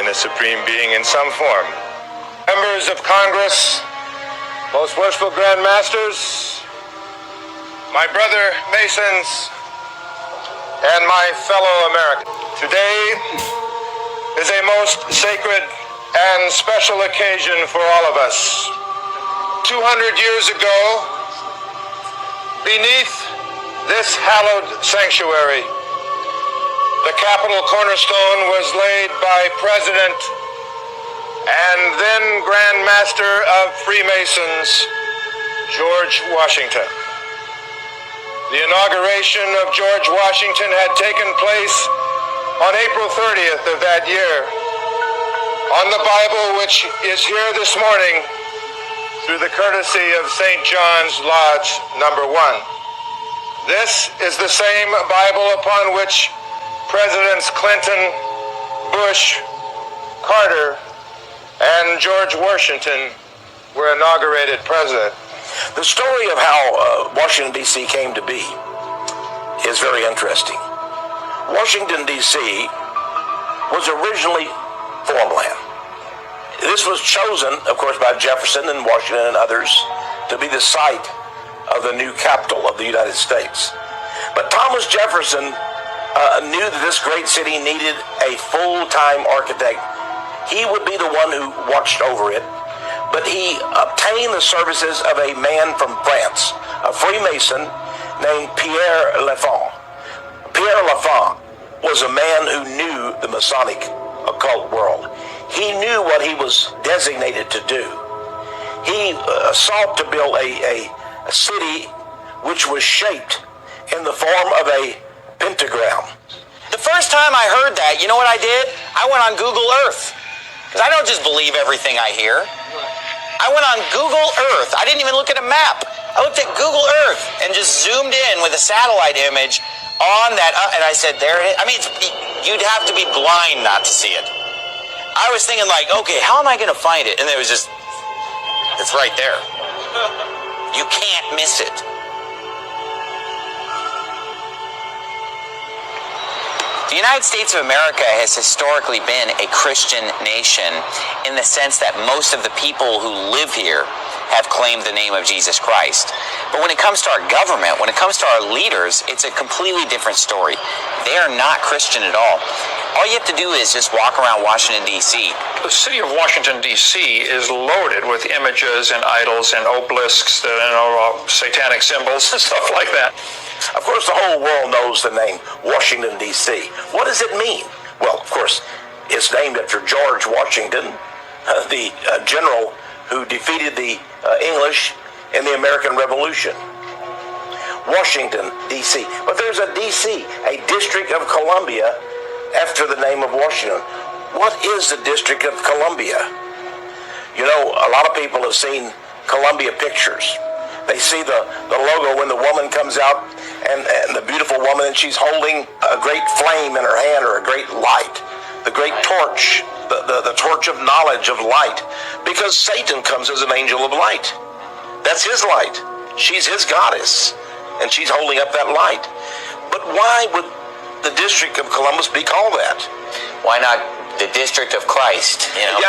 in a supreme being in some form. Members of Congress, most worshipful Grand Masters, my brother Masons, and my fellow Americans. Today is a most sacred and special occasion for all of us. 200 years ago, beneath this hallowed sanctuary, the Capitol cornerstone was laid by President and then Grand Master of Freemasons, George Washington. The inauguration of George Washington had taken place on April 30th of that year. On the Bible, which is here this morning, through the courtesy of St. John's Lodge number 1. This is the same Bible upon which Presidents Clinton, Bush, Carter, and George Washington were inaugurated president. The story of how Washington, D.C. came to be is very interesting. Washington, D.C. was originally farmland. This was chosen, of course, by Jefferson and Washington and others to be the site of the new capital of the United States. But Thomas Jefferson knew that this great city needed a full-time architect. He would be the one who watched over it, but he obtained the services of a man from France, a Freemason named Pierre Lafont. Pierre Lafont was a man who knew the Masonic occult world. He knew what he was designated to do. He sought to build a city which was shaped in the form of a pentagram. The first time I heard that, you know what I did? I went on Google Earth. Because I don't just believe everything I hear. I went on Google Earth. I didn't even look at a map. I looked at Google Earth and just zoomed in with a satellite image on that, and I said, there it is. I mean, you'd have to be blind not to see it. I was thinking like, okay, how am I going to find it? And it was just, it's right there. You can't miss it. The United States of America has historically been a Christian nation in the sense that most of the people who live here have claimed the name of Jesus Christ. But when it comes to our government, when it comes to our leaders, it's a completely different story. They are not Christian at all. All you have to do is just walk around Washington, D.C. The city of Washington, D.C. is loaded with images and idols and obelisks, satanic symbols and stuff like that. Of course, the whole world knows the name Washington, D.C. What does it mean? Well, of course, it's named after George Washington, the general who defeated the English in the American Revolution. Washington, D.C. But there's a D.C., a District of Columbia, after the name of Washington. What is the District of Columbia? You know, a lot of people have seen Columbia pictures. They see the logo when the woman comes out and the beautiful woman, and she's holding a great flame in her hand, or a great light, the great torch, the torch of knowledge, of light, because Satan comes as an angel of light. That's his light. She's his goddess, and she's holding up that light. But why would the District of Columbus be called that? Why not the District of Christ? You know,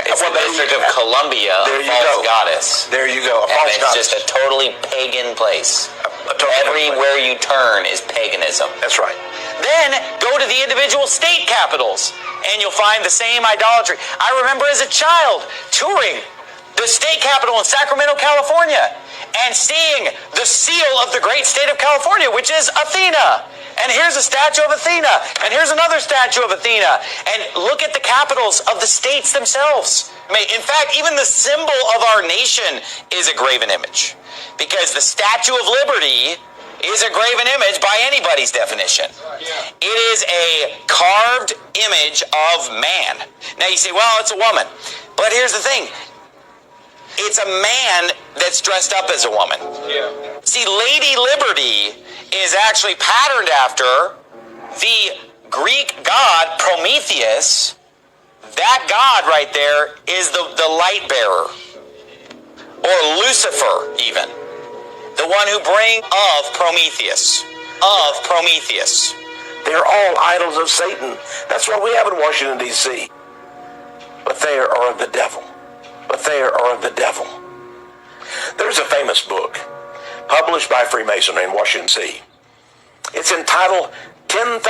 it's the District of Columbia, a false goddess. There you go, a false goddess. It's just a totally pagan place. Everywhere you turn is paganism. That's right. Then go to the individual state capitals, and you'll find the same idolatry. I remember as a child touring the state capital in Sacramento, California, and seeing the seal of the great state of California, which is Athena. And here's a statue of Athena, and here's another statue of Athena. And look at the capitals of the states themselves. I mean, in fact, even the symbol of our nation is a graven image, because the Statue of Liberty is a graven image by anybody's definition. It is a carved image of man. Now you say, well, it's a woman. But here's the thing. It's a man that's dressed up as a woman. See, Lady Liberty is actually patterned after the Greek god Prometheus. That god right there is the light bearer, or Lucifer even, the one who brings of Prometheus. They're all idols of Satan. That's what we have in Washington, D.C. they are of the devil. But they are of the devil. There's a famous book published by Freemasonry in Washington, D.C. It's entitled 10,000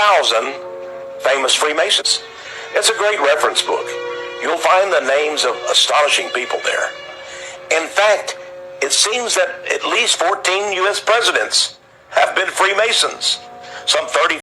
Famous Freemasons. It's a great reference book. You'll find the names of astonishing people there. In fact, it seems that at least 14 U.S. presidents have been Freemasons. Some 30